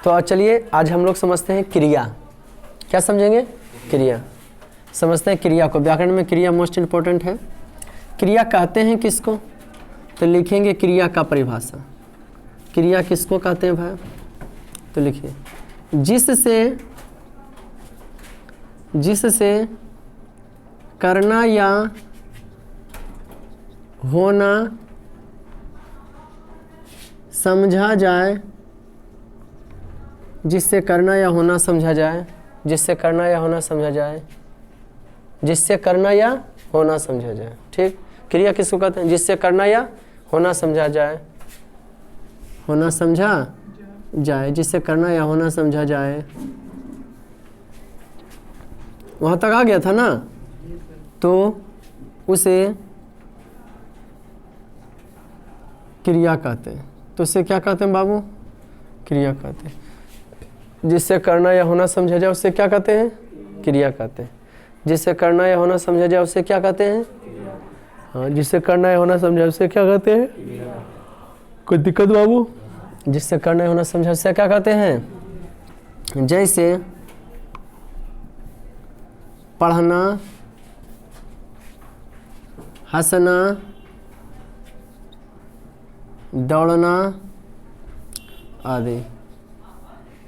तो चलिए आज हम लोग समझते हैं क्रिया। क्या समझेंगे? क्रिया। समझते हैं क्रिया को। व्याकरण में क्रिया मोस्ट इम्पोर्टेंट है। क्रिया कहते हैं किसको? तो लिखेंगे क्रिया का परिभाषा। क्रिया किसको कहते हैं भाई? तो लिखिए जिससे करना या होना समझा जाए, जिससे करना या होना समझा जाए, जिससे करना या होना समझा जाए, जिससे करना या होना समझा जाए। ठीक, क्रिया किसको कहते हैं? जिससे करना या होना समझा जाए, होना समझा जाए, जिससे करना या होना समझा जाए। वहाँ तक आ गया था ना? तो उसे क्रिया कहते हैं। तो उसे क्या कहते हैं बाबू? क्रिया कहते हैं। जिससे करना या होना समझा जाए उसे क्या कहते हैं? क्रिया कहते हैं। जिससे करना या होना समझा जाए उसे क्या कहते हैं? हाँ, जिससे करना या होना समझा उसे क्या कहते हैं? कोई दिक्कत बाबू? जिससे करना या होना समझा उसे क्या कहते हैं? जैसे पढ़ना, हंसना, दौड़ना आदि।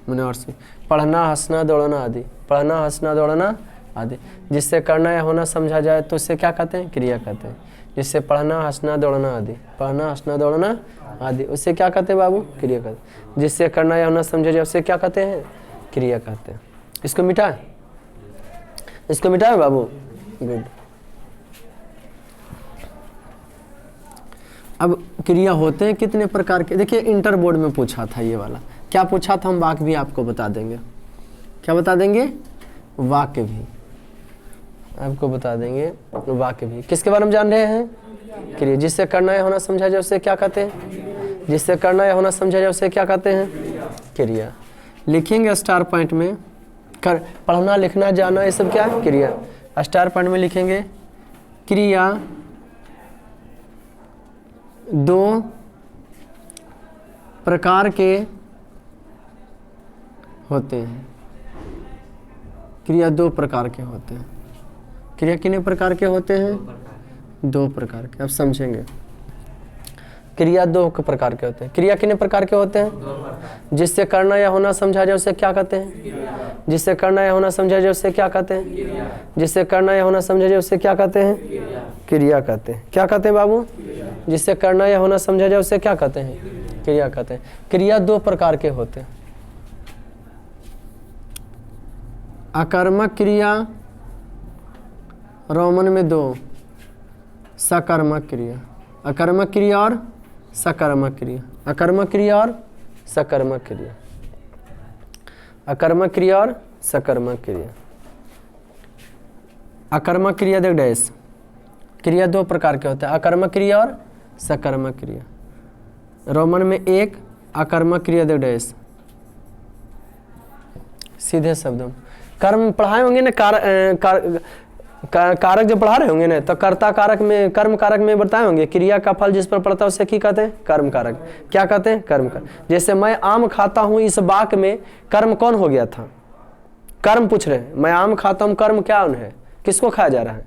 मैंने और से पढ़ना, हंसना, दौड़ना आदि। पढ़ना, हंसना, दौड़ना आदि। जिससे करना या होना समझा जाए तो उससे क्या कहते हैं? क्रिया कहते हैं। जिससे पढ़ना, हंसना, दौड़ना आदि, पढ़ना, हंसना, दौड़ना आदि, उससे क्या कहते हैं बाबू? क्रिया कहते हैं। जिससे करना या होना समझा जाए उससे क्या कहते हैं? क्रिया कहते हैं। इसको मिटा है? इसको मिटा है बाबू? गुड। अब क्रिया होते हैं कितने प्रकार के? देखिए इंटर बोर्ड में पूछा था ये वाला। क्या पूछा था? हम वाक्य भी आपको बता देंगे। क्या बता देंगे? वाक्य भी आपको बता देंगे। वाक्य भी किसके बारे में जान रहे हैं? क्रिया। जिससे करना या होना समझा जाए उसे क्या कहते हैं? जिससे करना या होना समझा जाए उसे क्या कहते हैं? क्रिया। लिखेंगे स्टार पॉइंट में। कर पढ़ना, लिखना, जाना, ये सब क्या है? क्रिया। स्टार पॉइंट में लिखेंगे क्रिया दो प्रकार के होते हैं। क्रिया दो प्रकार के होते हैं। क्रिया कितने प्रकार के होते हैं? दो प्रकार के। अब समझेंगे। क्रिया दो प्रकार के होते हैं। क्रिया कितने प्रकार के होते हैं? जिससे करना या होना समझा जाए उसे क्या कहते हैं? जिससे करना या होना समझा जाए उसे क्या कहते हैं? जिससे करना या होना समझा जाए उसे क्या कहते हैं? क्रिया कहते हैं। क्या कहते हैं बाबू? जिससे करना या होना समझा जाए उसे क्या कहते हैं? क्रिया कहते हैं। क्रिया दो प्रकार के होते हैं। अकर्मक क्रिया, रोमन में दो, सकर्मक क्रिया। अकर्मक क्रिया और सकर्मक क्रिया। अकर्मक क्रिया और सकर्मक क्रिया। अकर्मक क्रिया और सकर्मक क्रिया। अकर्मक क्रिया देख डैश। क्रिया दो प्रकार के होते हैं, अकर्मक क्रिया और सकर्मक क्रिया। रोमन में एक, अकर्मक क्रिया देख डैश। सीधे शब्दों कर्म पढ़ाए होंगे ना, कारक जब पढ़ा रहे होंगे ना, तो कर्ता कारक में, कर्म कारक में बताए होंगे क्रिया का फल जिस पर पड़ता है उसे क्या कहते हैं? कर्म कारक। क्या कहते हैं? कर्म कारक। जैसे मैं आम खाता हूं, इस वाक्य में कर्म कौन हो गया था? कर्म पूछ रहे हैं। मैं आम खाता हूं, कर्म क्या है? किसको खाया जा रहा है?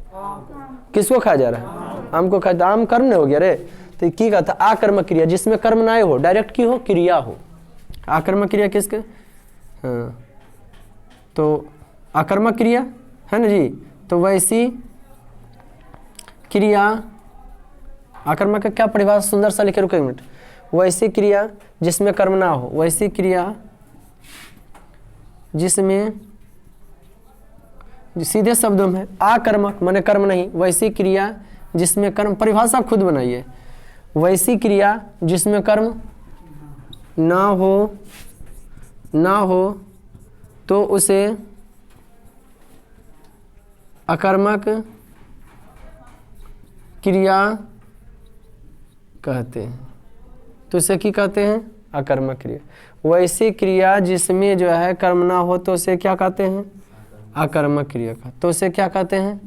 किसको खाया जा रहा है? आम को खाया। आम कर्म नहीं हो गया रे। तो क्या कहता? आकर्मक क्रिया, जिसमें कर्म ना हो, डायरेक्ट की हो, क्रिया हो। आकर्मक क्रिया किसके? हाँ, तो आकर्मक क्रिया है ना जी। तो वैसी क्रिया, आकर्मक का क्या परिभाषा सुंदर सा लिखे, रुको एक मिनट। वैसी क्रिया जिसमें कर्म ना हो, वैसी क्रिया जिसमें, सीधे शब्दों में आकर्मक माने कर्म नहीं, वैसी क्रिया जिसमें कर्म, परिभाषा खुद बनाइए। वैसी क्रिया जिसमें कर्म ना हो तो उसे अकर्मक क्रिया कहते हैं। तो इसे क्या कहते हैं? अकर्मक क्रिया। वैसी क्रिया जिसमें जो है कर्म ना हो तो उसे क्या कहते हैं? अकर्मक क्रिया का। तो उसे क्या कहते हैं?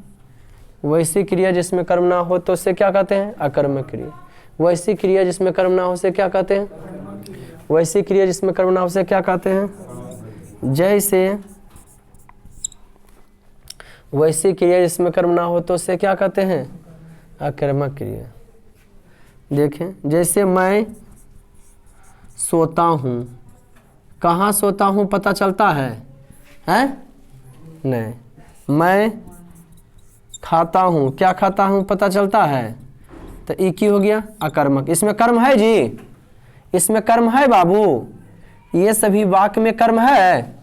वैसी क्रिया जिसमें कर्म ना हो तो उसे क्या कहते हैं? अकर्मक क्रिया। वैसी क्रिया जिसमें कर्म ना हो उसे क्या कहते हैं? वैसी क्रिया जिसमें कर्म ना हो उसे क्या कहते हैं? जैसे वैसी क्रिया जिसमें कर्म ना हो तो उसे क्या कहते हैं? अकर्मक क्रिया। देखें, जैसे मैं सोता हूँ, कहाँ सोता हूँ पता चलता है? हैं? नहीं। मैं खाता हूँ, क्या खाता हूँ पता चलता है? तो ई की हो गया? अकर्मक। इसमें कर्म है जी? इसमें कर्म है बाबू? ये सभी वाक्य में कर्म है?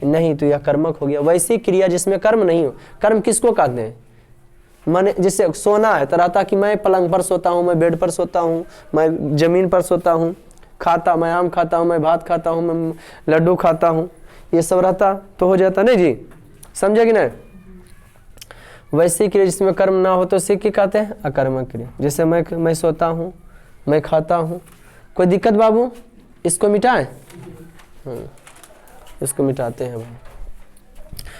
नहीं, तो यह कर्मक हो गया। वैसी क्रिया जिसमें कर्म नहीं हो। कर्म किसको कहते हैं? माने जिससे सोना है, तरहता कि मैं पलंग पर सोता हूँ, मैं बेड पर सोता हूँ, मैं जमीन पर सोता हूँ, खाता, मैं आम खाता हूँ, मैं भात खाता हूँ, मैं लड्डू खाता हूँ, ये सब रहता तो हो जाता नहीं जी? समझे कि नहीं? वैसी क्रिया जिसमें कर्म ना हो तो उसे क्या कहते हैं? अकर्मक क्रिया। जैसे मैं सोता हूँ, मैं खाता हूँ। कोई दिक्कत बाबू? इसको मिटाएं? इसको मिटाते हैं भाई।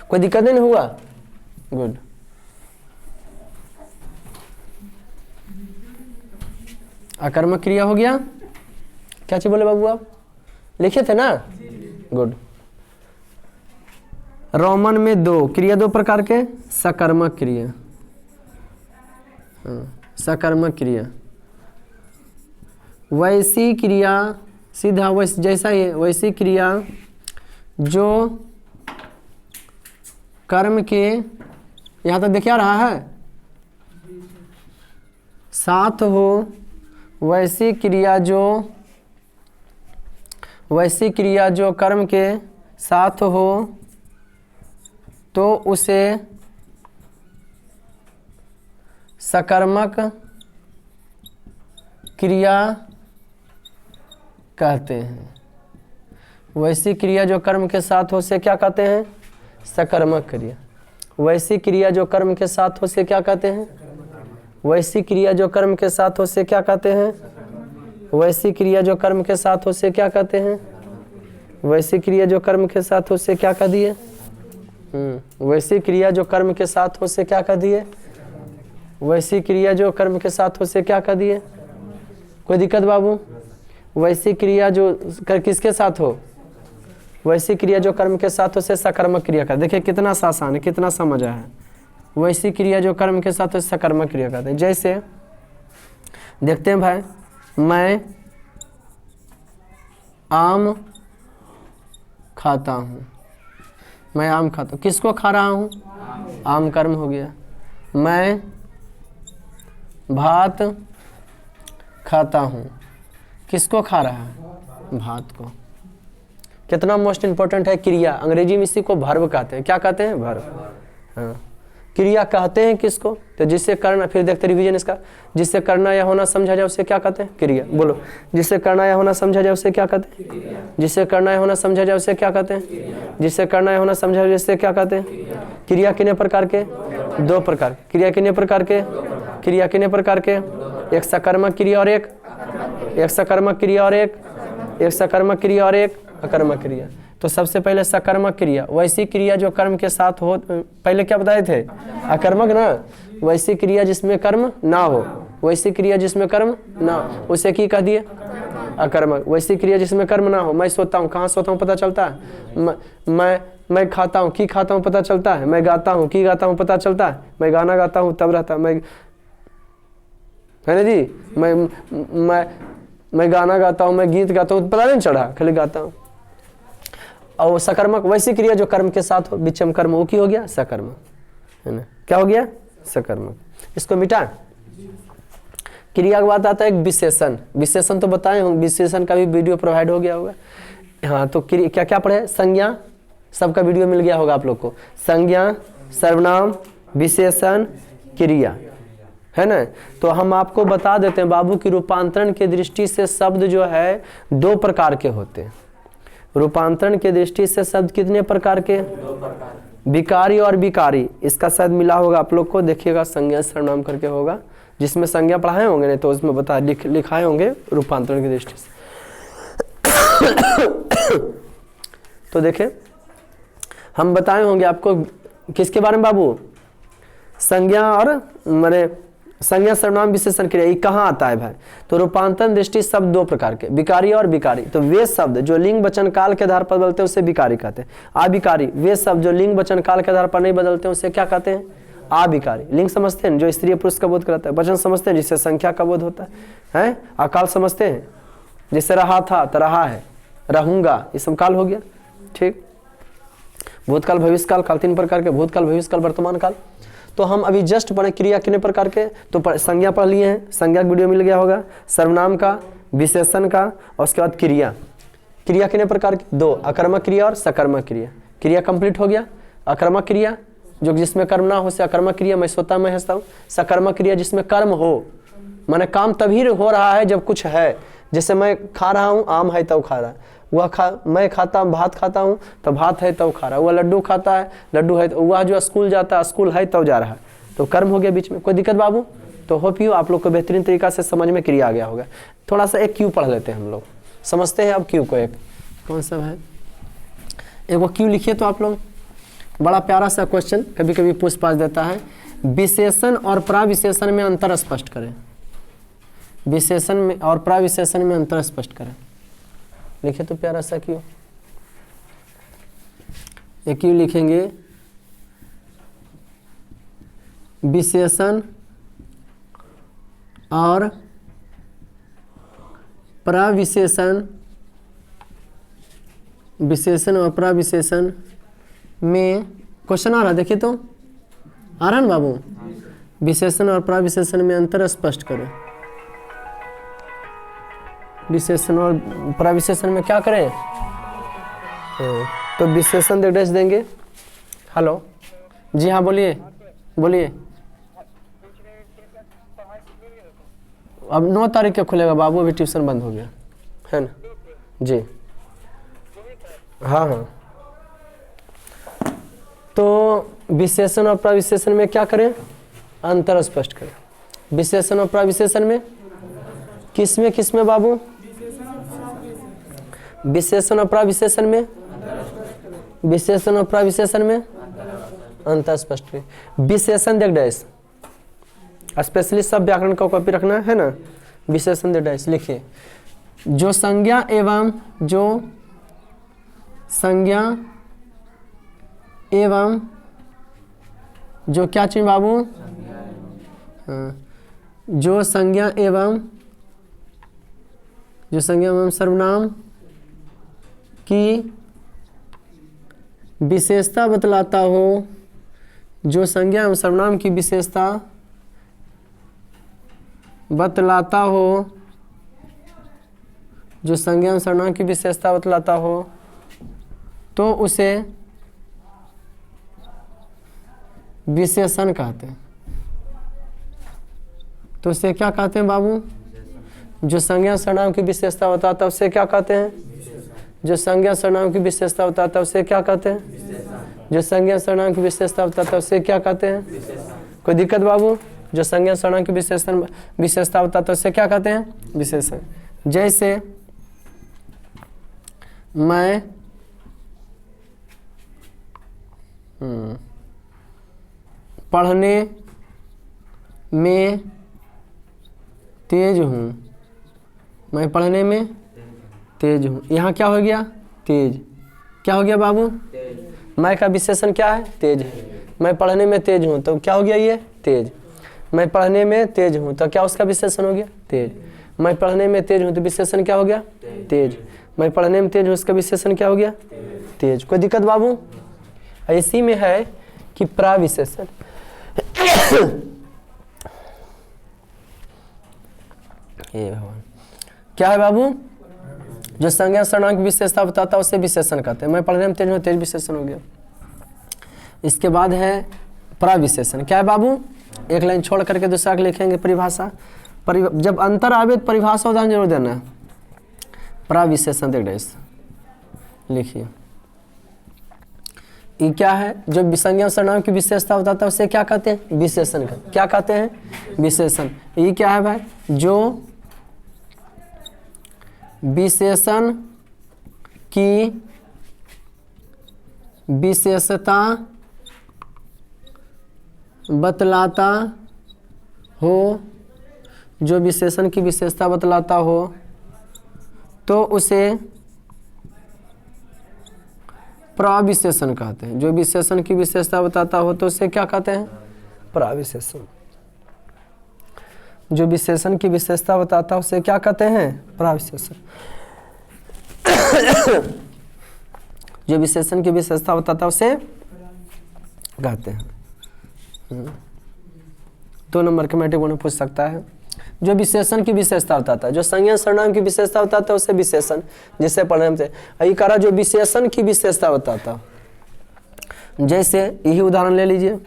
कोई दिक्कत नहीं हुआ? गुड। अकर्मक क्रिया हो गया। क्या चीज बोले बाबू आप? लिखे थे ना? गुड। रोमन में 2 क्रिया, 2 प्रकार के। सकर्मक क्रिया, सकर्मक क्रिया। वैसी क्रिया, सीधा जैसा ही है, वैसी क्रिया जो कर्म के, यहाँ तक देखिए आ रहा है, साथ हो। वैसी क्रिया जो कर्म के साथ हो तो उसे सकर्मक क्रिया कहते हैं। वैसी क्रिया जो कर्म के साथ हो उसे क्या कहते हैं? सकर्मक क्रिया। वैसी क्रिया जो कर्म के साथ हो उसे क्या कहते हैं? वैसी क्रिया जो कर्म के साथ हो उसे क्या कहते हैं? वैसी क्रिया जो कर्म के साथ हो उसे क्या कहते हैं? वैसी क्रिया जो कर्म के साथ हो उसे क्या कह दिए? वैसी क्रिया जो कर्म के साथ हो उसे क्या कह दिए? वैसी क्रिया जो कर्म के साथ हो उसे क्या कह दिए? कोई दिक्कत बाबू? वैसी क्रिया जो किसके साथ हो? वैसी क्रिया जो कर्म के साथ हो उसे सकर्मक क्रिया कहते हैं। देखिए कितना सा आसान है, कितना समझ आया है। वैसी क्रिया जो कर्म के साथ हो सकर्मक क्रिया कहते हैं। जैसे देखते हैं भाई, मैं आम खाता हूँ, मैं आम खाता हूँ, किसको खा रहा हूँ? आम कर्म हो गया। मैं भात खाता हूँ, किसको खा रहा है? भात को। कितना मोस्ट इंपॉर्टेंट है क्रिया। अंग्रेजी में इसी को वर्ब कहते हैं। क्या कहते हैं? वर्ब। हाँ, क्रिया कहते हैं किसको? तो जिससे करना, फिर देखते रिवीजन इसका, जिससे करना या होना समझा जाए उसे क्या कहते हैं? क्रिया। बोलो, जिससे करना या होना समझा जाए उसे क्या कहते हैं? जिससे करना या होना समझा जाए उसे क्या कहते हैं? जिससे करना या होना समझा जाए उसे क्या कहते हैं? क्रिया कितने प्रकार के? 2 प्रकार। क्रिया कितने प्रकार के? क्रिया कितने प्रकार के? एक सकर्मक क्रिया और एक सकर्मक क्रिया और एक सकर्मक क्रिया और एक अकर्मक क्रिया। तो सबसे पहले सकर्मक क्रिया, वैसी क्रिया जो कर्म के साथ हो। पहले क्या बताए थे? अकर्मक ना। वैसी क्रिया जिसमें कर्म ना हो, वैसी क्रिया जिसमें कर्म ना हो उसे की कह दिए? अकर्मक। वैसी क्रिया जिसमें कर्म ना हो, मैं सोता हूँ, कहाँ सोता हूँ पता चलता है? मैं खाता हूँ, की खाता हूँ पता चलता है? मैं गाता हूँ, की गाता हूँ पता चलता है? मैं गाना गाता हूँ तब रहता मैं, है ना जी? मैं गाना गाता हूँ, मैं गीत गाता हूँ, पता नहीं चढ़ा, खाली गाता हूँ। और सकर्मक, वैसी क्रिया जो कर्म के साथ हो, विषम कर्म, वो की हो गया? सकर्मक, है ना? क्या हो गया? सकर्मक। इसको मिटा। क्रिया के बाद आता है एक विशेषण। विशेषण तो बताए होंगे, विशेषण का भी वीडियो प्रोवाइड हो गया होगा। हाँ, तो क्या क्या पढ़े? संज्ञा, सबका वीडियो मिल गया होगा आप लोग को। संज्ञा, सर्वनाम, विशेषण, क्रिया, है ना? तो हम आपको बता देते हैं बाबू की रूपांतरण की दृष्टि से शब्द जो है 2 प्रकार के होते हैं। रूपांतरण के दृष्टि से शब्द कितने प्रकार के? 2 प्रकार। विकारी और विकारी। इसका शायद मिला होगा आप लोग को, देखिएगा संज्ञा सर्वनाम करके होगा, जिसमें संज्ञा पढ़ाए होंगे, नहीं तो उसमें बता लिखाए होंगे रूपांतरण की दृष्टि से। तो देखें, हम बताए होंगे आपको किसके बारे में बाबू? संज्ञा और माने संज्ञा सर्वनाम विशेषण क्रिया ये कहाँ आता है भाई? तो रूपांतरण दृष्टि शब्द दो प्रकार के, विकारी और विकारी। तो वे शब्द जो लिंग वचन काल के आधार पर बदलते हैं उसे विकारी कहते हैं। अविकारी वे शब्द जो लिंग वचन काल के आधार पर नहीं बदलते हैं उसे क्या कहते हैं? अविकारी। लिंग समझते हैं जो स्त्री पुरुष का बोध कराता है, वचन समझते हैं जिससे संख्या का बोध होता है, अकाल समझते हैं जिससे रहा था तो रहा है, रहूंगा, ये सब काल हो गया। ठीक, भूतकाल भविष्यकाल, काल तीन प्रकार के, भूतकाल भविष्यकाल वर्तमान काल। तो हम अभी जस्ट पढ़े क्रिया कितने प्रकार के, तो संज्ञा पढ़ लिए हैं, संज्ञा वीडियो मिल गया होगा, सर्वनाम का, विशेषण का, और उसके बाद क्रिया। क्रिया कितने प्रकार की? दो, अकर्मक क्रिया और सकर्मक क्रिया। क्रिया कंप्लीट हो गया। अकर्मक क्रिया जो जिसमें कर्म ना हो से अकर्मक क्रिया, मैं सोता मैं हंसता हूँ। सकर्मक क्रिया जिसमें कर्म हो, माने काम तभी हो रहा है जब कुछ है। जैसे मैं खा रहा हूँ, आम है तब खा रहा है, मैं खाता भात खाता हूँ तो भात है तब खा रहा है, वह लड्डू खाता है, लड्डू है, वह जो स्कूल जाता है, स्कूल है तब जा रहा है, तो कर्म हो गया बीच में। कोई दिक्कत बाबू? तो होप यू आप लोग को बेहतरीन तरीका से समझ में क्रिया आ गया होगा। थोड़ा सा एक क्यू पढ़ लेते हैं हम लोग, समझते हैं अब क्यू को। एक कौन सा है, एक वो क्यू लिखिए तो आप लोग। बड़ा प्यारा सा क्वेश्चन कभी कभी पूछ पाछ देता है, विशेषण और प्राविशेषण में अंतर स्पष्ट करें। विशेषण में और प्राविशेषण में अंतर स्पष्ट करें। लिखे तो प्यारा सा क्यों, ये क्यों लिखेंगे, विशेषण और प्राविशेषण, विशेषण और प्राविशेषण में क्वेश्चन आ रहा, देखिए तो आ रहा ना बाबू। विशेषण और प्राविशेषण में अंतर स्पष्ट करें। विशेषण और प्राविशेषण में क्या करें? तो विशेषण निर्देश देंगे। हेलो जी हाँ, बोलिए बोलिए। अब 9 तारीख को खुलेगा बाबू, अभी ट्यूशन बंद हो गया है ना जी। हाँ हाँ, तो विशेषण और प्राविशेषण में क्या करें? अंतर स्पष्ट करें। विशेषण और प्राविशेषण में किसमें बाबू? विशेषण और प्राविशेषण में, विशेषण और प्राविशेषण में अंतर स्पष्ट करें। विशेषण देख डैश, स्पेशली सब व्याकरण का कॉपी रखना है ना। विशेषण देख डैश लिखिए, जो संज्ञा एवं जो क्या चाहिए बाबू? जो संज्ञा एवं सर्वनाम की विशेषता बतलाता हो, जो संज्ञा एवं सर्वनाम की विशेषता बतलाता हो, जो संज्ञा एवं सर्वनाम की विशेषता बतलाता हो, तो उसे विशेषण कहते हैं। तो उसे क्या कहते हैं बाबू? जो संज्ञा सर्वनाम की विशेषता बताता है उसे क्या कहते हैं? जो संज्ञा सर्वनाम की विशेषता बताता है उसे क्या कहते हैं? जो संज्ञा सर्वनाम की विशेषता बताता है उसे क्या कहते हैं? कोई दिक्कत बाबू? जो संज्ञा सर्वनाम की विशेषता बताता है उसे क्या कहते हैं? विशेषण। जैसे मैं पढ़ने में तेज हूँ, मैं पढ़ने में तेज हूँ। यहाँ क्या हो गया? तेज। क्या हो गया बाबू? मैं का विशेषण क्या है? तेज है। मैं पढ़ने में तेज हूँ तो क्या हो गया? ये तेज। मैं पढ़ने में तेज हूँ तो क्या उसका विशेषण हो गया? तेज। मैं पढ़ने में तेज हूँ तो विशेषण क्या हो गया? तेज। मैं पढ़ने में तेज हूँ उसका विशेषण क्या हो गया? तेज। कोई दिक्कत बाबू? इसी में है कि प्राविशेषण भगवान क्या है बाबू? जो संज्ञा सर्वनाम की विशेषता बताता है उसे विशेषण कहते हैं। मैं पढ़ने में तेज हूँ, तेज विशेषण हो गया। इसके बाद है प्राविशेषण। क्या है बाबू? एक लाइन छोड़ करके दूसरा लिखेंगे परिभाषा। जब अंतर आवे तो परिभाषा उदाहरण जरूर देना है। प्राविशेषण देख रहे लिखिए, ये क्या है? जो संज्ञा सर्वनाम की विशेषता बताता है उसे क्या कहते हैं? विशेषण। क्या कहते हैं? विशेषण। ये क्या है भाई? जो विशेषण की विशेषता बतलाता हो, जो विशेषण की विशेषता बतलाता हो तो उसे प्राविशेषण कहते हैं। जो विशेषण की विशेषता बताता हो तो उसे क्या कहते हैं? प्राविशेषण। जो विशेषण की विशेषता बताता है उसे क्या कहते हैं? प्राविशेषण। जो विशेषण की विशेषता बताता है उसे कहते हैं। 2 नंबर के मैट्रिक बोर्ड में पूछ सकता है। जो विशेषण की विशेषता बताता है, जो संज्ञा सर्वनाम की विशेषता बताता है उसे विशेषण, जिससे पढ़ने से यही कहा जो विशेषण की विशेषता बताता है। जैसे यही उदाहरण ले लीजिए,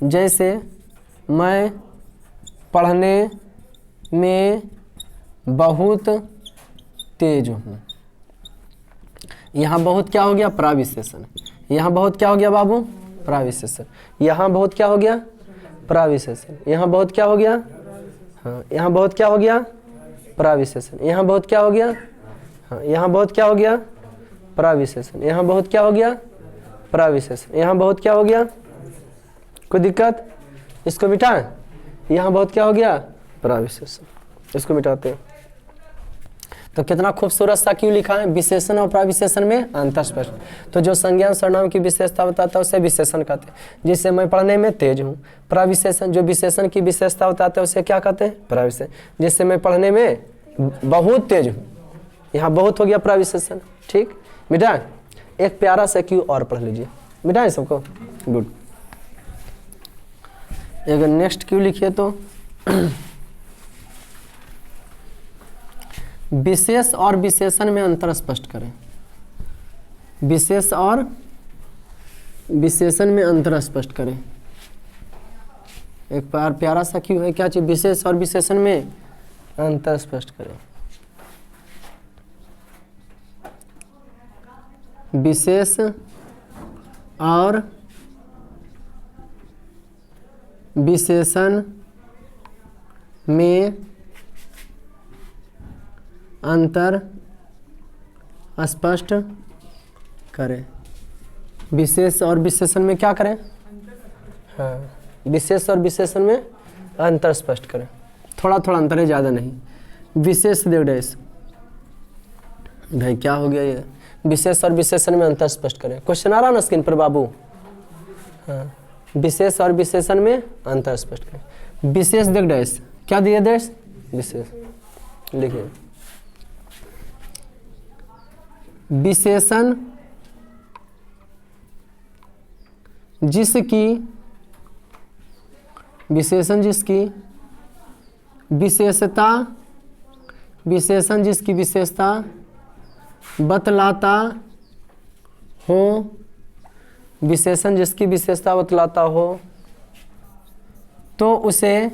जैसे मैं पढ़ने में बहुत तेज हूँ। यहाँ बहुत क्या हो गया? प्राविशेषण। यहाँ बहुत क्या हो गया बाबू? प्राविशेषण। यहाँ बहुत क्या हो गया? प्राविशेषण। यहाँ बहुत क्या हो गया? हाँ, यहाँ बहुत क्या हो गया? प्राविशेषण। यहाँ बहुत क्या हो गया? हाँ, यहाँ बहुत क्या हो गया? प्राविशेषण। यहाँ बहुत क्या हो गया? प्राविशेषण। यहाँ बहुत क्या हो गया? कोई दिक्कत? इसको मिटाएं। यहाँ बहुत क्या हो गया? प्राविशेषण। इसको मिटाते हैं। तो कितना खूबसूरत सा क्यों लिखा है? विशेषण और प्राविशेषण में अंतर स्पष्ट। तो जो संज्ञा सर्वनाम की विशेषता बताता है उसे विशेषण कहते हैं। जैसे मैं पढ़ने में तेज हूँ। प्राविशेषण, जो विशेषण की विशेषता बताता है उसे क्या कहते हैं? प्राविशेषण। जैसे मैं पढ़ने में बहुत तेज हूँ। यहाँ बहुत हो गया प्राविशेषण। ठीक, मिटाएं। एक प्यारा सा क्यों और पढ़ लीजिए। मिटाएं सबको? गुड। एक नेक्स्ट क्यों लिखिए तो विशेष और विशेषण में अंतर स्पष्ट करें। विशेष और विशेषण में अंतर स्पष्ट करें। एक बार प्यारा सा क्यों है, क्या चीज? विशेष और विशेषण में अंतर स्पष्ट करें। विशेष और विशेषण में अंतर स्पष्ट करें। विशेष और विशेषण में क्या करें? हाँ, विशेष और विशेषण में अंतर स्पष्ट करें। थोड़ा थोड़ा अंतर है, ज़्यादा नहीं। विशेष देवडेश भाई क्या हो गया ये? विशेष और विशेषण में अंतर स्पष्ट करें। क्वेश्चन आ रहा ना स्क्रीन पर बाबू? हाँ, विशेष और विशेषण में अंतर स्पष्ट करें। विशेष देख डैश, क्या दिए देश? विशेष लिखिए। विशेषण जिसकी विशेषता, विशेषण जिसकी विशेषता बतलाता हो, विशेषण जिसकी विशेषता बतलाता हो तो उसे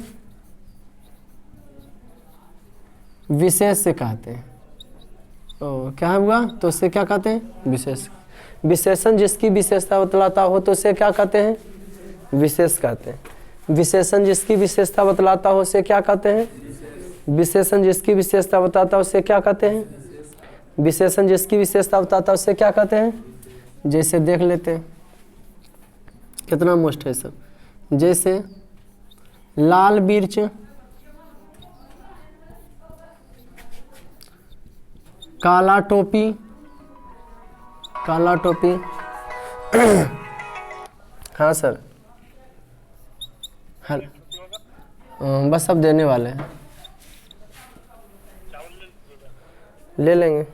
विशेष से कहते हैं। क्या हुआ? तो उससे क्या कहते हैं? विशेष। विशेषण जिसकी विशेषता बतलाता हो तो उसे क्या कहते हैं? विशेष कहते हैं। विशेषण जिसकी विशेषता बतलाता हो उसे क्या कहते हैं? विशेषण जिसकी विशेषता बताता है उसे क्या कहते हैं? विशेषण जिसकी विशेषता बताता है उसे क्या कहते हैं? जैसे देख लेते हैं, कितना मस्त है सब। जैसे लाल मिर्च काला टोपी, काला टोपी हाँ सर, हल बस सब देने वाले हैं, ले लेंगे।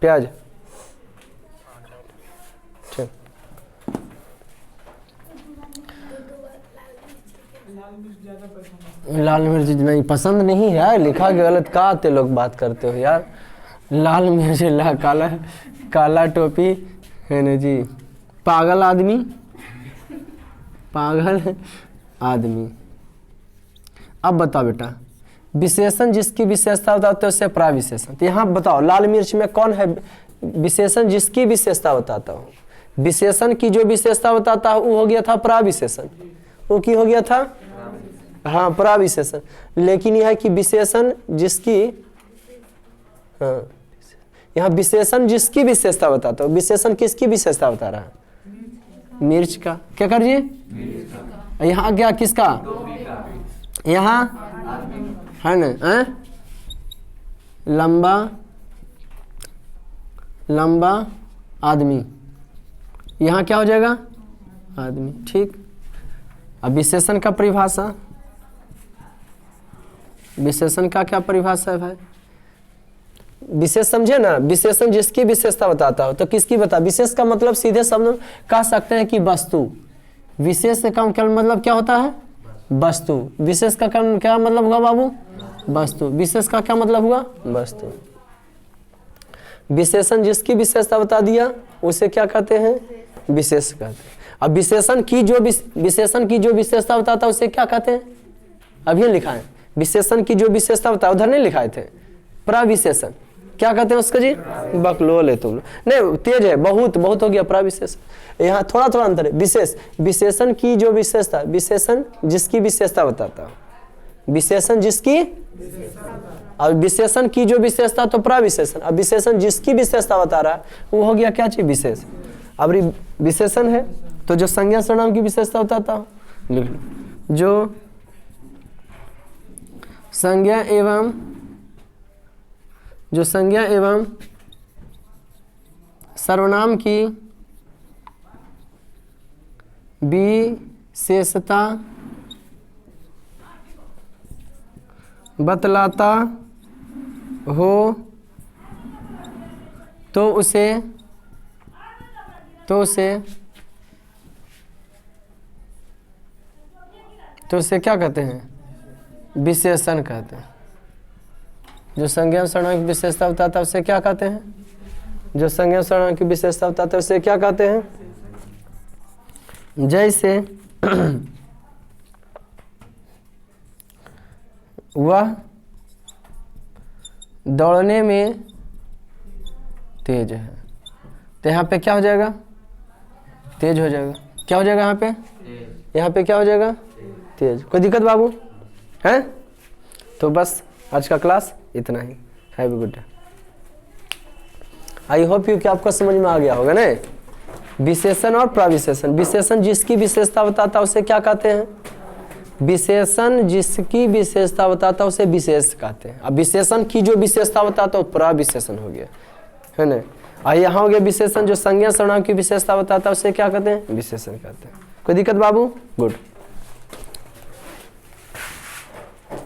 प्याज ठीक। लाल मिर्च नहीं पसंद नहीं है यार, लिखा गलत का आते लोग बात करते हो यार। लाल मिर्च काला काला टोपी है ना जी। पागल आदमी, पागल आदमी। अब बताओ बेटा, विशेषण जिसकी विशेषता बताते हो उसे प्राविशेषण। तो यहाँ बताओ लाल मिर्च में कौन है विशेषण जिसकी विशेषता बताता हूँ? विशेषण की जो विशेषता बताता है वो हो गया था प्राविशेषण। वो की हो गया था? हाँ प्राविशेषण। लेकिन यह है कि विशेषण जिसकी, हाँ यहाँ विशेषण जिसकी विशेषता बताता हो। विशेषण किसकी विशेषता बता रहा है? मिर्च का, क्या कर दिए, यहाँ क्या किसका, यहाँ है ना, लंबा लंबा आदमी, यहाँ क्या हो जाएगा, आदमी। ठीक। अब विशेषण का परिभाषा, विशेषण का क्या परिभाषा है भाई, विशेष समझे ना, विशेषण जिसकी विशेषता बताता हो। तो किसकी बता, विशेष का मतलब सीधे शब्द कह सकते हैं कि वस्तु। विशेष का मतलब क्या होता है, वस्तु। विशेष का क्या मतलब हुआ बाबू, वस्तु। विशेष का क्या मतलब हुआ, वस्तु। विशेषण जिसकी विशेषता बता दिया उसे क्या कहते हैं, विशेष कहते हैं। अब विशेषण की जो विशेषता बताता है उसे क्या कहते हैं, अभी लिखा है। विशेषण की जो विशेषता बता, उधर नहीं लिखाए थे, प्रविशेषण क्या कहते हैं उसका जी, बकलोल है तुम नहीं, तेज है, बहुत बहुत हो गया प्रविशेषण। यहाँ थोड़ा थोड़ा अंतर है। विशेष, विशेषण की जो विशेषता, विशेषण जिसकी विशेषता बताता है, विशेषण जिसकी, और विशेषण की जो विशेषता तो प्रविशेषण। अब विशेषण जिसकी विशेषता बता रहा है वो हो गया क्या चीज, विशेष। अब विशेषण है तो जो संज्ञा सर्वनाम की विशेषता बताता हूँ, लिख लो, जो संज्ञा एवं सर्वनाम की विशेषता बतलाता हो तो उसे क्या कहते हैं, विशेषण कहते हैं। जो संज्ञा सर्वनाम की विशेषता बताता है उसे क्या कहते हैं, जो संज्ञा सर्वनाम की विशेषता बताता है उसे क्या कहते हैं। जैसे वह दौड़ने में तेज है, तो यहाँ पे क्या हो जाएगा, तेज हो जाएगा। क्या हो जाएगा यहाँ पे क्या हो जाएगा, तेज। कोई दिक्कत बाबू है? तो बस आज का क्लास इतना ही। Have a good day. I hope you कि आपको समझ में आ गया होगा ना। विशेषण और प्रविशेषण। विशेषण जिसकी विशेषता बताता है उसे क्या कहते हैं, विशेषण जिसकी विशेषता बताता है उसे विशेष कहते हैं। अब विशेषण की जो विशेषता बताता है वो प्रविशेषण हो गया, है ना। और यहाँ हो गया विशेषण जो संज्ञा सर्वनाम की विशेषता बताता है उसे क्या कहते हैं, विशेषण कहते हैं। कोई दिक्कत बाबू? गुड।